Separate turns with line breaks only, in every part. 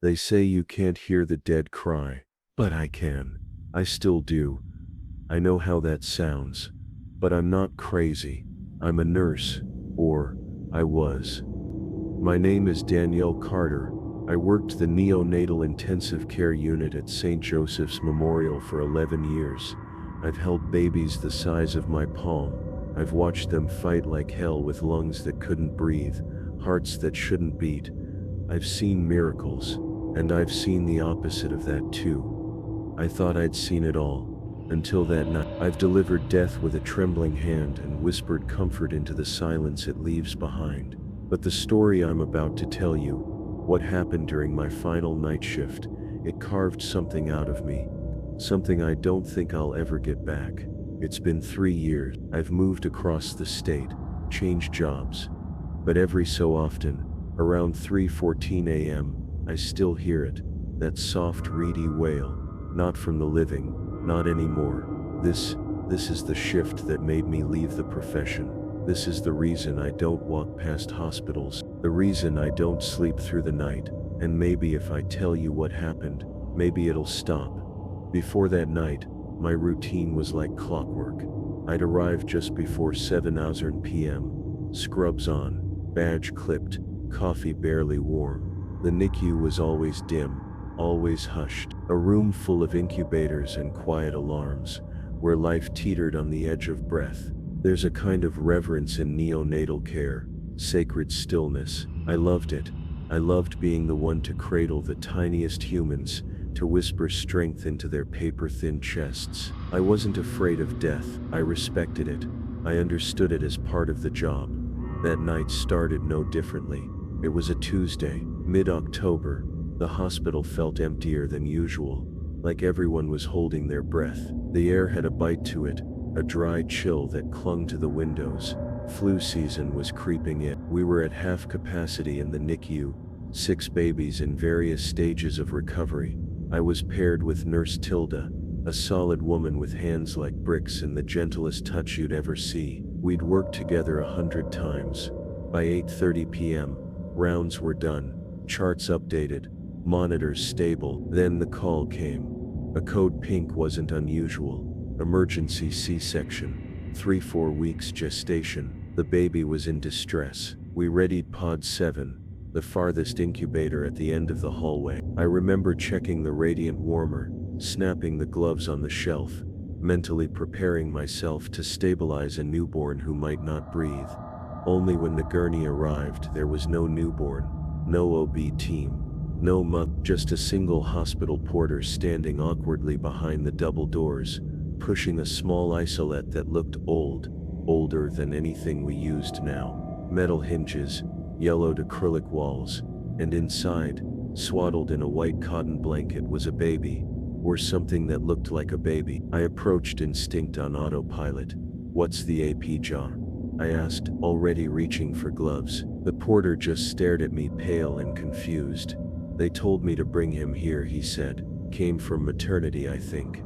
They say you can't hear the dead cry, but I can. I still do. I know how that sounds. But I'm not crazy. I'm a nurse. Or, I was. My name is Danielle Carter. I worked the neonatal intensive care unit at St. Joseph's Memorial for 11 years. I've held babies the size of my palm. I've watched them fight like hell with lungs that couldn't breathe, hearts that shouldn't beat. I've seen miracles, and I've seen the opposite of that too. I thought I'd seen it all, until that night. I've delivered death with a trembling hand and whispered comfort into the silence it leaves behind. But the story I'm about to tell you, what happened during my final night shift, it carved something out of me. Something I don't think I'll ever get back. It's been 3 years. I've moved across the state, changed jobs. But every so often, around 3:14 a.m., I still hear it. That soft, reedy wail. Not from the living, not anymore. This is the shift that made me leave the profession. This is the reason I don't walk past hospitals, the reason I don't sleep through the night, and maybe if I tell you what happened, maybe it'll stop. Before that night, my routine was like clockwork. I'd arrive just before 7 p.m., scrubs on, badge clipped, coffee barely warm. The NICU was always dim, always hushed, a room full of incubators and quiet alarms, where life teetered on the edge of breath. There's a kind of reverence in neonatal care, sacred stillness. I loved it. I loved being the one to cradle the tiniest humans, to whisper strength into their paper-thin chests. I wasn't afraid of death. I respected it. I understood it as part of the job. That night started no differently. It was a Tuesday, mid-October. The hospital felt emptier than usual, like everyone was holding their breath. The air had a bite to it, a dry chill that clung to the windows. Flu season was creeping in. We were at half capacity in the NICU, 6 babies in various stages of recovery. I was paired with Nurse Tilda, a solid woman with hands like bricks and the gentlest touch you'd ever see. We'd worked together 100 times. By 8:30 p.m., rounds were done, charts updated, monitors stable. Then the call came. A code pink wasn't unusual. Emergency C-section, 3-4 weeks gestation. The baby was in distress. We readied pod 7, the farthest incubator at the end of the hallway. I remember checking the radiant warmer, snapping the gloves on the shelf, mentally preparing myself to stabilize a newborn who might not breathe. Only when the gurney arrived, there was no newborn, no OB team, no mug, just a single hospital porter standing awkwardly behind the double doors, pushing a small isolette that looked older than anything we used now. Metal hinges, yellowed acrylic walls, and inside, swaddled in a white cotton blanket, was a baby, or something that looked like a baby. I approached instinct on autopilot. "What's the AP jar?" I asked, already reaching for gloves. The porter just stared at me, pale and confused. "They told me to bring him here," he said. "Came from maternity, I think."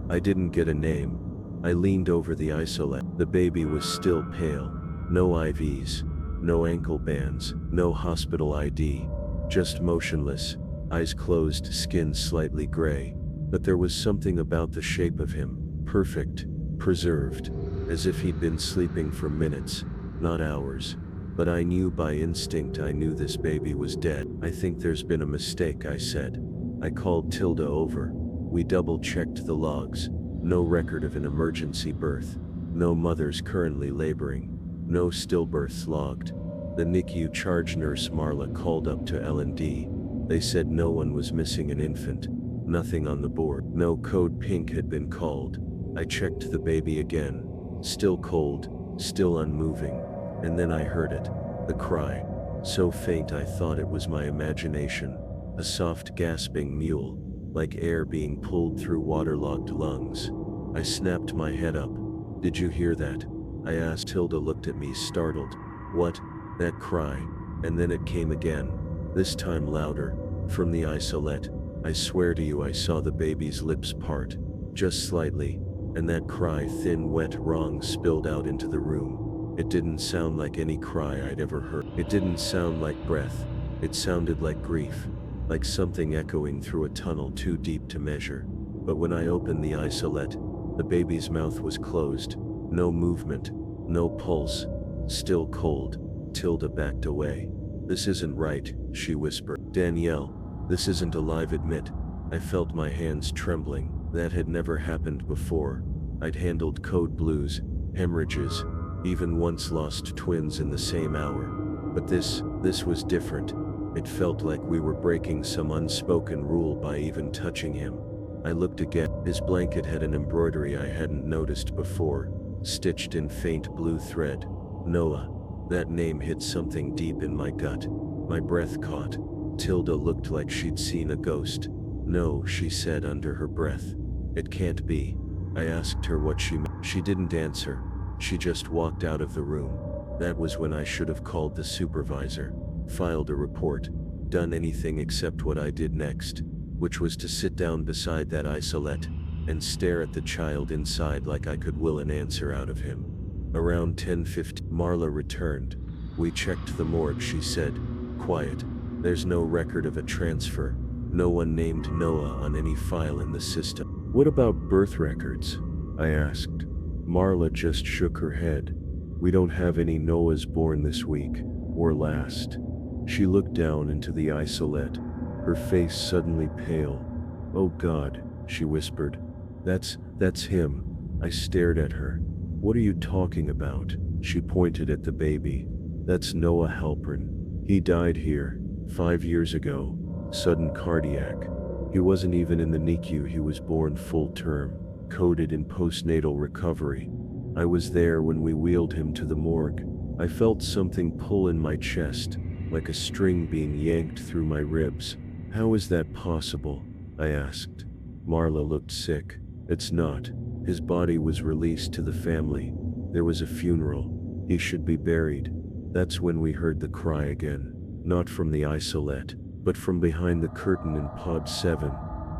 I didn't get a name. I leaned over the isolette. The baby was still pale. No IVs, no ankle bands, no hospital ID. Just motionless, eyes closed, skin slightly gray. But there was something about the shape of him, perfect, preserved, as if he'd been sleeping for minutes, not hours. But I knew by instinct, I knew this baby was dead. "I think there's been a mistake," I said. I called Tilda over. We double-checked the logs. No record of an emergency birth. No mothers currently laboring. No stillbirths logged. The NICU charge nurse Marla called up to L&D. They said no one was missing an infant. Nothing on the board. No code pink had been called. I checked the baby again. Still cold, still unmoving. And then I heard it. The cry. So faint I thought it was my imagination. A soft gasping mewl, like air being pulled through waterlogged lungs. I snapped my head up. "Did you hear that?" I asked. Tilda looked at me, startled. "What?" "That cry." And then it came again. This time louder, from the isolette. I swear to you, I saw the baby's lips part. Just slightly. And that cry, thin, wet, wrong, spilled out into the room. It didn't sound like any cry I'd ever heard. It didn't sound like breath. It sounded like grief. like something echoing through a tunnel too deep to measure. But when I opened the isolette, the baby's mouth was closed. No movement, no pulse, still cold. Tilda backed away. "This isn't right," she whispered. "Danielle, this isn't alive, admit." I felt my hands trembling. That had never happened before. I'd handled code blues, hemorrhages, even once lost twins in the same hour. But this was different. It felt like we were breaking some unspoken rule by even touching him. I looked again. His blanket had an embroidery I hadn't noticed before, stitched in faint blue thread. Noah. That name hit something deep in my gut. My breath caught. Tilda looked like she'd seen a ghost. "No," she said under her breath. "It can't be." I asked her what she meant. She didn't answer. She just walked out of the room. That was when I should have called the supervisor, filed a report, done anything except what I did next, which was to sit down beside that isolette and stare at the child inside like I could will an answer out of him. Around 10:50, Marla returned. "We checked the morgue," she said. "Quiet. There's no record of a transfer. No one named Noah on any file in the system." "What about birth records?" I asked. Marla just shook her head. "We don't have any Noahs born this week, or last." She looked down into the isolette, her face suddenly pale. "Oh God," she whispered. That's him." I stared at her. "What are you talking about?" She pointed at the baby. "That's Noah Halpern. He died here, 5 years ago. Sudden cardiac. He wasn't even in the NICU, he was born full term, coded in postnatal recovery. I was there when we wheeled him to the morgue. I felt something pull in my chest, like a string being yanked through my ribs. How is that possible?" I asked. Marla looked sick. "It's not. His body was released to the family. There was a funeral. He should be buried." That's when we heard the cry again. Not from the isolette, but from behind the curtain in pod 7.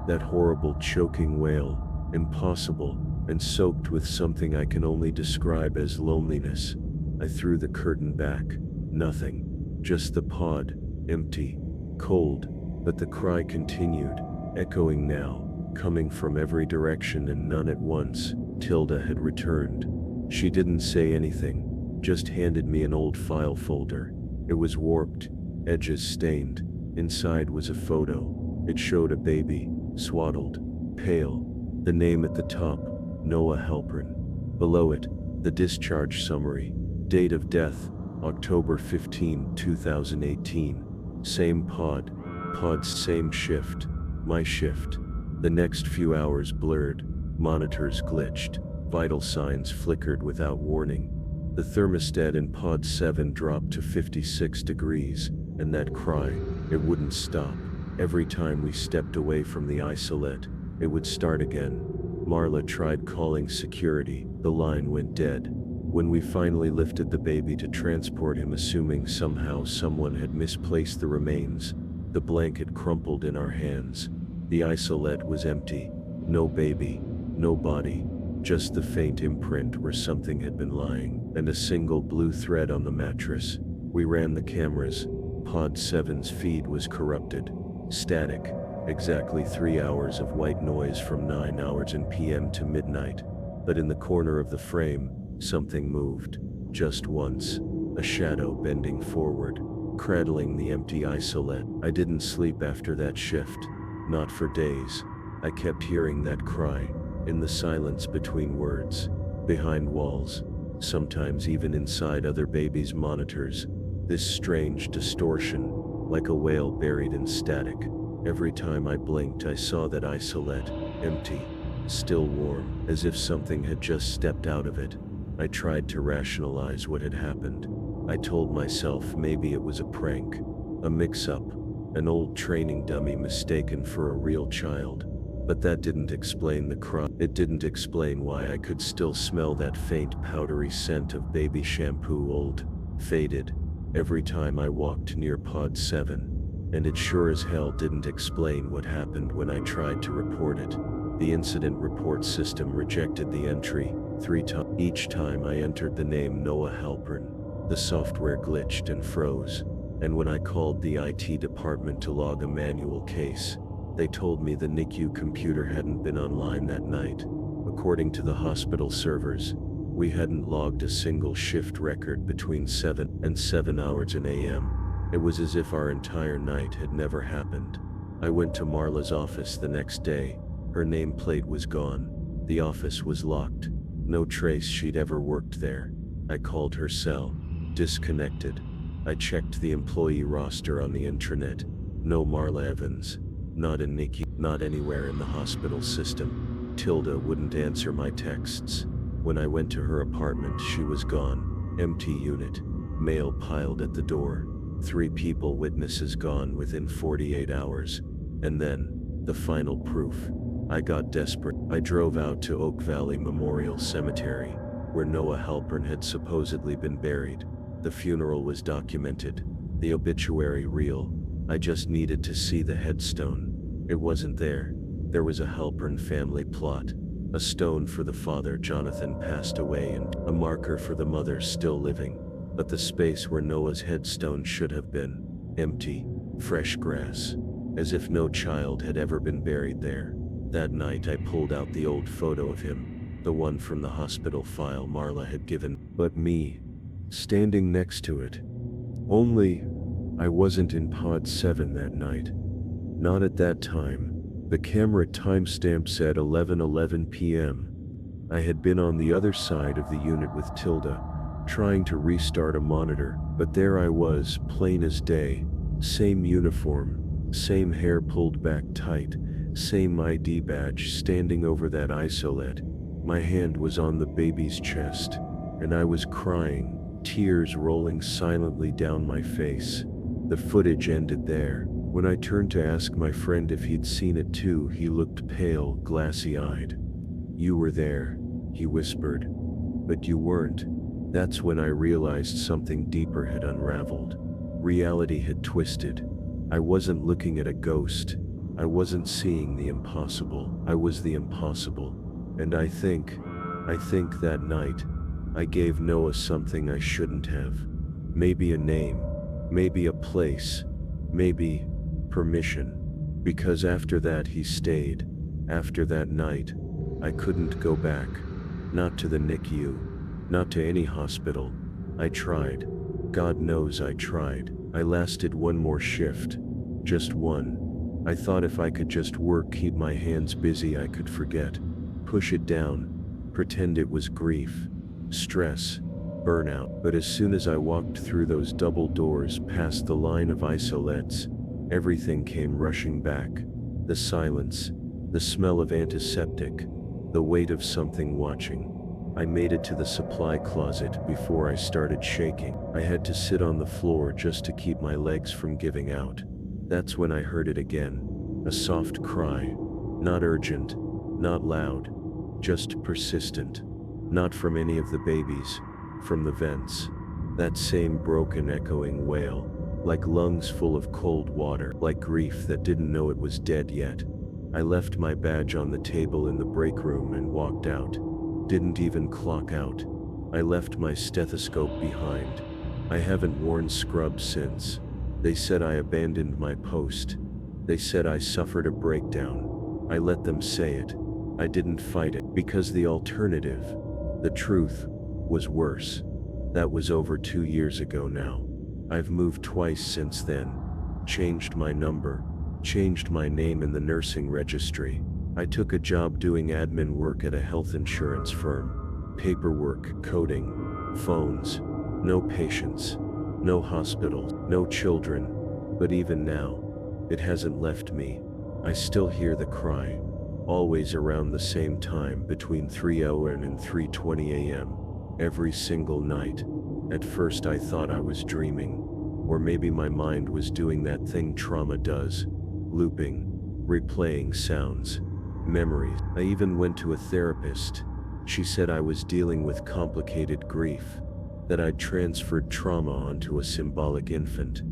That horrible choking wail, impossible, and soaked with something I can only describe as loneliness. I threw the curtain back. Nothing. Just the pod, empty, cold, but the cry continued, echoing now, coming from every direction and none at once. Tilda had returned. She didn't say anything, just handed me an old file folder. It was warped, edges stained. Inside was a photo. It showed a baby, swaddled, pale. The name at the top, Noah Halpern. Below it, the discharge summary. Date of death, October 15, 2018. Same pod, same shift, my shift. The next few hours blurred, monitors glitched, vital signs flickered without warning. The thermostat in pod 7 dropped to 56 degrees, and that cry, it wouldn't stop. Every time we stepped away from the isolette, it would start again. Marla tried calling security, the line went dead. When we finally lifted the baby to transport him, assuming somehow someone had misplaced the remains, the blanket crumpled in our hands. The isolette was empty. No baby, no body, just the faint imprint where something had been lying, and a single blue thread on the mattress. We ran the cameras. Pod 7's feed was corrupted. Static. Exactly 3 hours of white noise from 9 hours in PM to midnight. But in the corner of the frame, something moved. Just once. A shadow bending forward, cradling the empty isolette. I didn't sleep after that shift. Not for days. I kept hearing that cry, in the silence between words, behind walls, sometimes even inside other babies' monitors. This strange distortion, like a whale buried in static. Every time I blinked, I saw that isolette, empty, still warm, as if something had just stepped out of it. I tried to rationalize what had happened. I told myself maybe it was a prank, a mix-up, an old training dummy mistaken for a real child. But that didn't explain the cry. It didn't explain why I could still smell that faint powdery scent of baby shampoo, old, faded, every time I walked near pod 7. And it sure as hell didn't explain what happened when I tried to report it. The incident report system rejected the entry 3 times. Each time I entered the name Noah Halpern, the software glitched and froze. And when I called the IT department to log a manual case, they told me the NICU computer hadn't been online that night. According to the hospital servers, we hadn't logged a single shift record between 7 and 7 hours in AM. It was as if our entire night had never happened. I went to Marla's office the next day. Her nameplate was gone. The office was locked. No trace she'd ever worked there. I called her cell. Disconnected. I checked the employee roster on the intranet. No Marla Evans. Not in NICU. Not anywhere in the hospital system. Tilda wouldn't answer my texts. When I went to her apartment, she was gone. Empty unit. Mail piled at the door. 3 people witnesses gone within 48 hours. And then, the final proof. I got desperate. I drove out to Oak Valley Memorial Cemetery, where Noah Halpern had supposedly been buried. The funeral was documented, the obituary real. I just needed to see the headstone. It wasn't there. There was a Halpern family plot. A stone for the father Jonathan passed away and a marker for the mother still living. But the space where Noah's headstone should have been, empty, fresh grass, as if no child had ever been buried there. That night I pulled out the old photo of him, the one from the hospital file Marla had given, but me, standing next to it. Only, I wasn't in pod 7 that night. Not at that time. The camera timestamp said 11:11 p.m. I had been on the other side of the unit with Tilda, trying to restart a monitor, but there I was, plain as day. Same uniform, same hair pulled back tight, same ID badge standing over that isolette. My hand was on the baby's chest, and I was crying, tears rolling silently down my face. The footage ended there. When I turned to ask my friend if he'd seen it too, he looked pale, glassy-eyed. "You were there," he whispered. "But you weren't." That's when I realized something deeper had unraveled. Reality had twisted. I wasn't looking at a ghost. I wasn't seeing the impossible. I was the impossible. And I think that night, I gave Noah something I shouldn't have. Maybe a name. Maybe a place. Maybe permission. Because after that he stayed. After that night, I couldn't go back. Not to the NICU. Not to any hospital. I tried. God knows I tried. I lasted one more shift. Just one. I thought if I could just work, keep my hands busy, I could forget. Push it down. Pretend it was grief. Stress. Burnout. But as soon as I walked through those double doors past the line of isolettes, everything came rushing back. The silence. The smell of antiseptic. The weight of something watching. I made it to the supply closet before I started shaking. I had to sit on the floor just to keep my legs from giving out. That's when I heard it again. A soft cry. Not urgent. Not loud. Just persistent. Not from any of the babies. From the vents. That same broken echoing wail. Like lungs full of cold water. Like grief that didn't know it was dead yet. I left my badge on the table in the break room and walked out. Didn't even clock out. I left my stethoscope behind. I haven't worn scrubs since. They said I abandoned my post. They said I suffered a breakdown. I let them say it. I didn't fight it, because the alternative, the truth, was worse. That was over 2 years ago now. I've moved twice since then. Changed my number. Changed my name in the nursing registry. I took a job doing admin work at a health insurance firm. Paperwork, coding, phones. No patients. No hospitals. No children. But even now, it hasn't left me. I still hear the cry. Always around the same time, between 3 a.m. and 3:20 a.m. Every single night. At first I thought I was dreaming. Or maybe my mind was doing that thing trauma does. Looping. Replaying sounds. Memories. I even went to a therapist. She said I was dealing with complicated grief. That I'd transferred trauma onto a symbolic infant.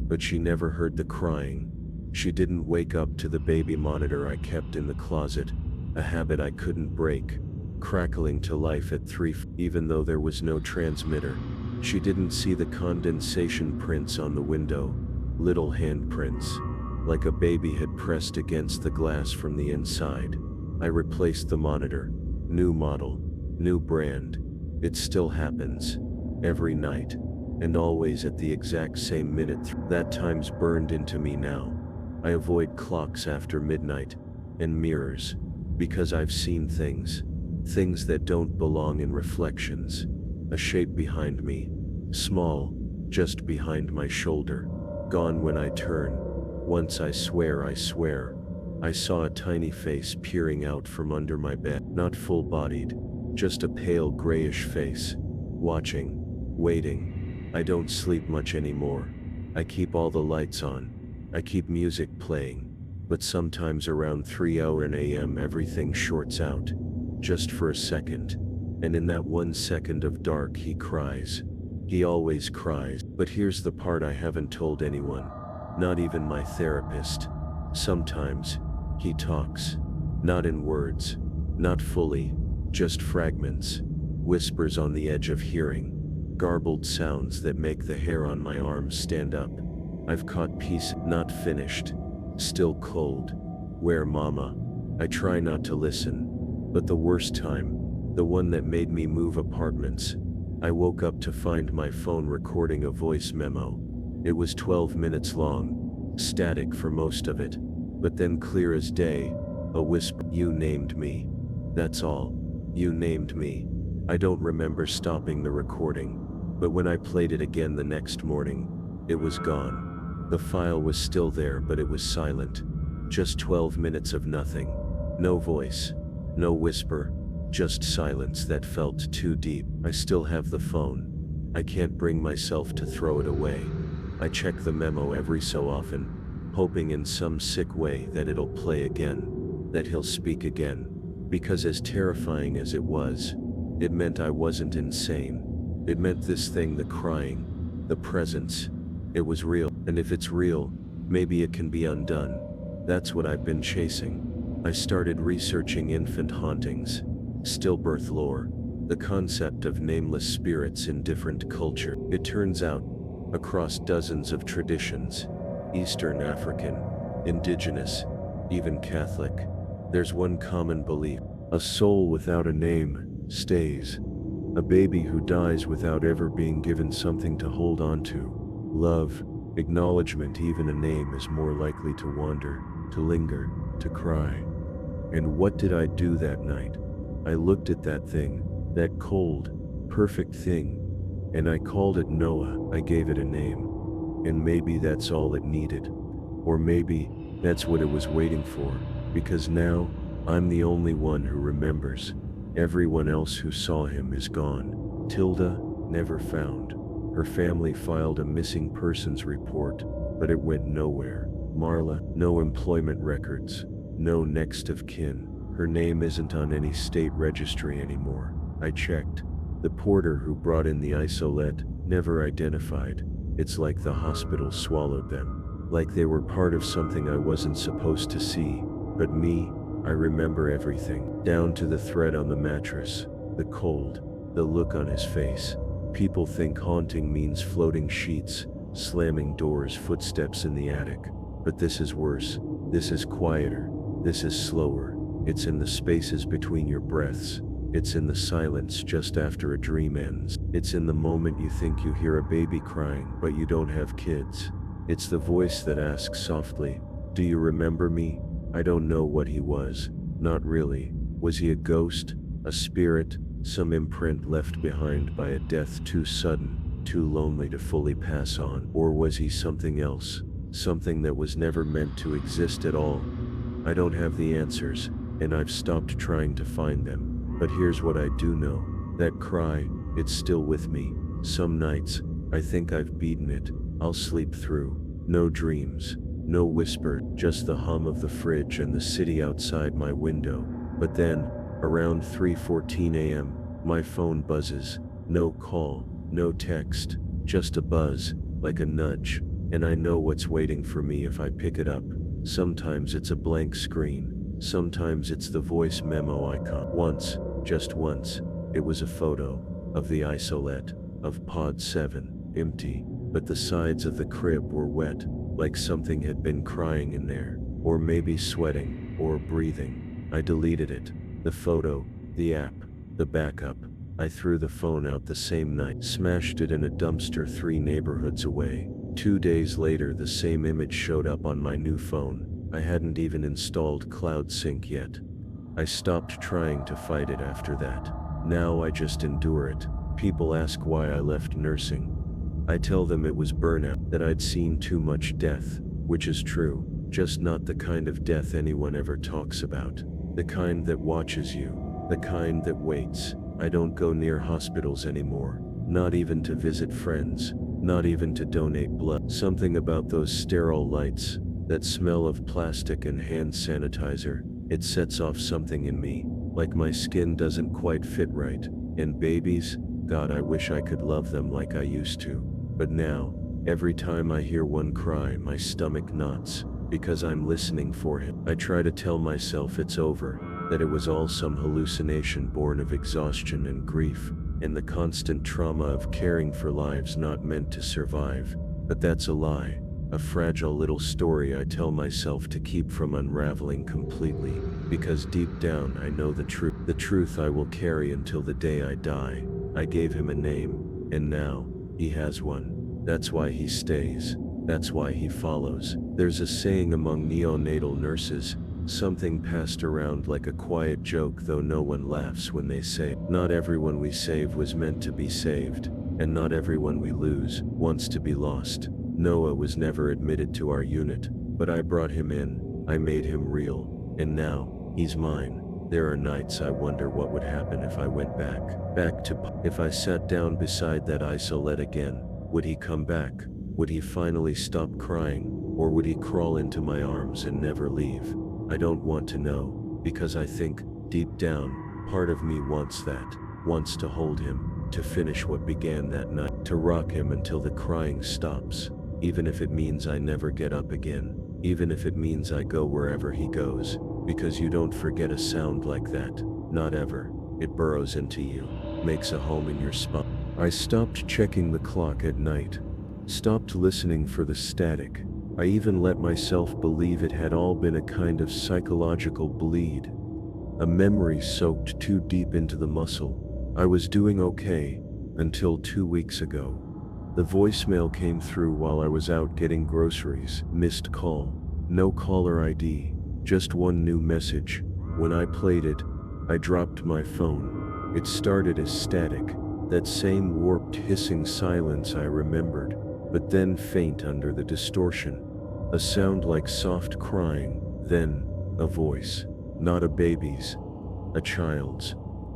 But she never heard the crying. She didn't wake up to the baby monitor I kept in the closet. A habit I couldn't break. Crackling to life at 3, even though there was no transmitter. She didn't see the condensation prints on the window, little handprints, like a baby had pressed against the glass from the inside. I replaced the monitor. New model, new brand. It still happens. Every night. And always at the exact same minute. That time's burned into me now. I avoid clocks after midnight. And mirrors. Because I've seen things. Things that don't belong in reflections. A shape behind me. Small. Just behind my shoulder. Gone when I turn. Once I swear. I saw a tiny face peering out from under my bed. Not full-bodied. Just a pale grayish face. Watching. Waiting. I don't sleep much anymore. I keep all the lights on. I keep music playing. But sometimes around 3 a.m. everything shorts out. Just for a second. And in that 1 second of dark he cries. He always cries. But here's the part I haven't told anyone. Not even my therapist. Sometimes. He talks. Not in words. Not fully. Just fragments. Whispers on the edge of hearing. Garbled sounds that make the hair on my arms stand up. I've caught pieces. Not finished. Still cold. Where mama? I try not to listen. But the worst time. The one that made me move apartments. I woke up to find my phone recording a voice memo. It was 12 minutes long. Static for most of it. But then clear as day. A whisper. You named me. That's all. You named me. I don't remember stopping the recording. But when I played it again the next morning, it was gone. The file was still there, but it was silent. Just 12 minutes of nothing. No voice. No whisper. Just silence that felt too deep. I still have the phone. I can't bring myself to throw it away. I check the memo every so often, hoping in some sick way that it'll play again, that he'll speak again. Because as terrifying as it was, it meant I wasn't insane. It meant this thing, the crying, the presence, it was real. And if it's real, maybe it can be undone. That's what I've been chasing. I started researching infant hauntings, stillbirth lore, the concept of nameless spirits in different culture. It turns out, across dozens of traditions, Eastern African, indigenous, even Catholic, there's one common belief. A soul without a name stays. A baby who dies without ever being given something to hold on to. Love, acknowledgement, even a name is more likely to wander, to linger, to cry. And what did I do that night? I looked at that thing, that cold, perfect thing, and I called it Noah. I gave it a name. And maybe that's all it needed. Or maybe that's what it was waiting for, because now I'm the only one who remembers. Everyone else who saw him is gone. Tilda, never found. Her family filed a missing persons report, but it went nowhere. Marla, no employment records, no next of kin. Her name isn't on any state registry anymore. I checked. The porter who brought in the isolette, never identified. It's like the hospital swallowed them. Like they were part of something I wasn't supposed to see. But me, I remember everything. Down to the thread on the mattress, the cold, the look on his face. People think haunting means floating sheets, slamming doors, footsteps in the attic. But this is worse. This is quieter. This is slower. It's in the spaces between your breaths. It's in the silence just after a dream ends. It's in the moment you think you hear a baby crying, but you don't have kids. It's the voice that asks softly, "Do you remember me?" I don't know what he was. Not really. Was he a ghost? A spirit? Some imprint left behind by a death too sudden, too lonely to fully pass on? Or was he something else? Something that was never meant to exist at all? I don't have the answers, and I've stopped trying to find them. But here's what I do know. That cry, it's still with me. Some nights, I think I've beaten it. I'll sleep through. No dreams. No whisper, just the hum of the fridge and the city outside my window. But then, around 3:14 a.m., my phone buzzes. No call, no text, just a buzz, like a nudge. And I know what's waiting for me if I pick it up. Sometimes it's a blank screen. Sometimes it's the voice memo icon. Once, just once, it was a photo of the isolette. of pod 7, empty, but the sides of the crib were wet, like something had been crying in there, or maybe sweating, or breathing. I deleted it. The photo, the app, the backup. I threw the phone out the same night, smashed it in a dumpster 3 neighborhoods away. 2 days later, the same image showed up on my new phone. I hadn't even installed Cloud Sync yet. I stopped trying to fight it after that. Now I just endure it. People ask why I left nursing. I tell them it was burnout, that I'd seen too much death, which is true, just not the kind of death anyone ever talks about. The kind that watches you, the kind that waits. I don't go near hospitals anymore, not even to visit friends, not even to donate blood. Something about those sterile lights, that smell of plastic and hand sanitizer, it sets off something in me, like my skin doesn't quite fit right. And babies, God, I wish I could love them like I used to. But now, every time I hear one cry, my stomach knots, because I'm listening for him. I try to tell myself it's over, that it was all some hallucination born of exhaustion and grief, and the constant trauma of caring for lives not meant to survive. But that's a lie, a fragile little story I tell myself to keep from unraveling completely, because deep down I know the truth I will carry until the day I die. I gave him a name, and now, he has one. That's why he stays. That's why he follows. There's a saying among neonatal nurses, something passed around like a quiet joke, though no one laughs when they say, not everyone we save was meant to be saved, and not everyone we lose wants to be lost. Noah was never admitted to our unit, but I brought him in, I made him real, and now, he's mine. There are nights I wonder what would happen if I went back to if I sat down beside that isolette again. Would he come back? Would he finally stop crying? Or would he crawl into my arms and never leave? I don't want to know, because I think, deep down, part of me wants that, wants to hold him, to finish what began that night, to rock him until the crying stops, even if it means I never get up again, even if it means I go wherever he goes, because you don't forget a sound like that, not ever. It burrows into you, makes a home in your spine. I stopped checking the clock at night, stopped listening for the static. I even let myself believe it had all been a kind of psychological bleed, a memory soaked too deep into the muscle. I was doing okay, until 2 weeks ago. The voicemail came through while I was out getting groceries. Missed call, no caller ID, just one new message. When I played it, I dropped my phone. It started as static, that same warped hissing silence I remembered, but then faint under the distortion. A sound like soft crying, then a voice. Not a baby's, a child's.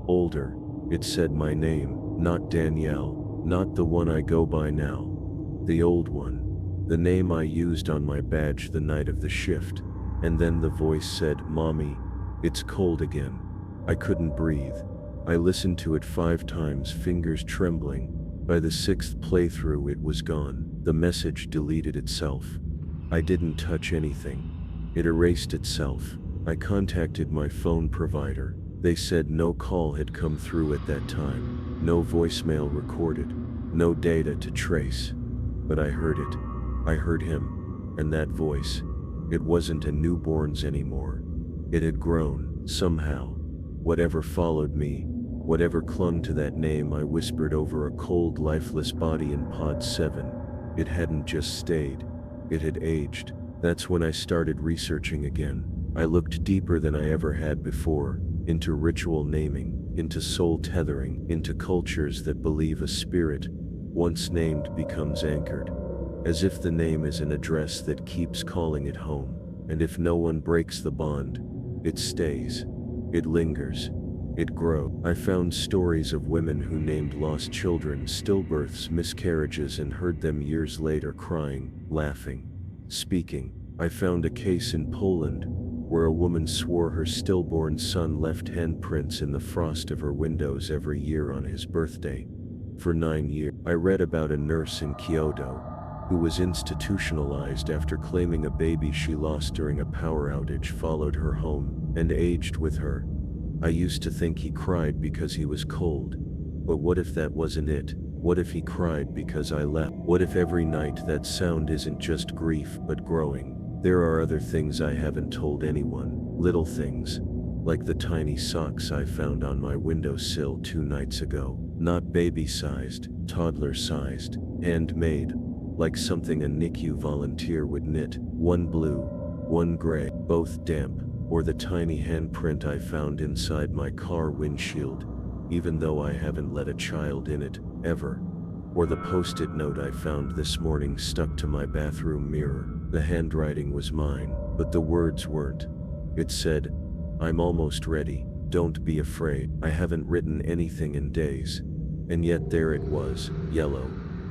Older. It said my name, not Danielle, not the one I go by now. The old one. The name I used on my badge the night of the shift. And then the voice said, "Mommy, it's cold again." I couldn't breathe. I listened to it 5 times, fingers trembling. By the 6th playthrough it was gone. The message deleted itself. I didn't touch anything. It erased itself. I contacted my phone provider. They said no call had come through at that time. No voicemail recorded. No data to trace. But I heard it. I heard him. And that voice. It wasn't a newborn's anymore. It had grown, somehow. Whatever followed me, whatever clung to that name I whispered over a cold, lifeless body in pod 7, it hadn't just stayed. It had aged. That's when I started researching again. I looked deeper than I ever had before, into ritual naming, into soul tethering, into cultures that believe a spirit, once named, becomes anchored. As if the name is an address that keeps calling it home, and if no one breaks the bond, it stays. It lingers. It grows. I found stories of women who named lost children, stillbirths, miscarriages, and heard them years later crying, laughing, speaking. I found a case in Poland where a woman swore her stillborn son left handprints in the frost of her windows every year on his birthday. For 9 years. I read about a nurse in Kyoto who was institutionalized after claiming a baby she lost during a power outage followed her home and aged with her. I used to think he cried because he was cold, but what if that wasn't it? What if he cried because I left? What if every night that sound isn't just grief but growing? There are other things I haven't told anyone, little things, like the tiny socks I found on my windowsill 2 nights ago. Not baby-sized, toddler-sized, handmade, like something a NICU volunteer would knit. One blue, one gray, both damp. Or the tiny handprint I found inside my car windshield, even though I haven't let a child in it, ever. Or the post-it note I found this morning stuck to my bathroom mirror. The handwriting was mine, but the words weren't. It said, "I'm almost ready, don't be afraid." I haven't written anything in days. And yet there it was, yellow,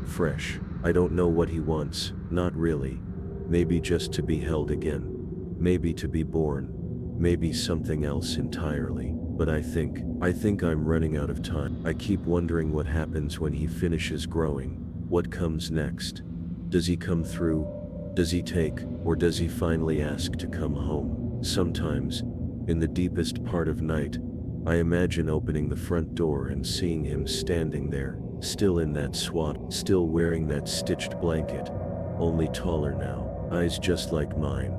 fresh. I don't know what he wants, not really. Maybe just to be held again. Maybe to be born. Maybe something else entirely. But I think I'm running out of time. I keep wondering what happens when he finishes growing. What comes next? Does he come through? Does he take, or does he finally ask to come home? Sometimes, in the deepest part of night, I imagine opening the front door and seeing him standing there, still in that swat, still wearing that stitched blanket, only taller now, eyes just like mine,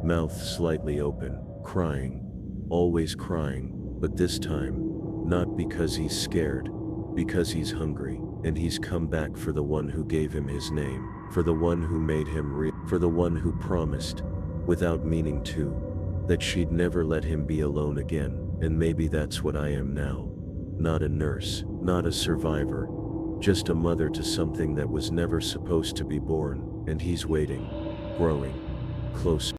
mouth slightly open, crying, always crying, but this time, not because he's scared, because he's hungry, and he's come back for the one who gave him his name, for the one who made him real, for the one who promised, without meaning to, that she'd never let him be alone again. And maybe that's what I am now. Not a nurse, not a survivor, just a mother to something that was never supposed to be born, and he's waiting, growing, closer.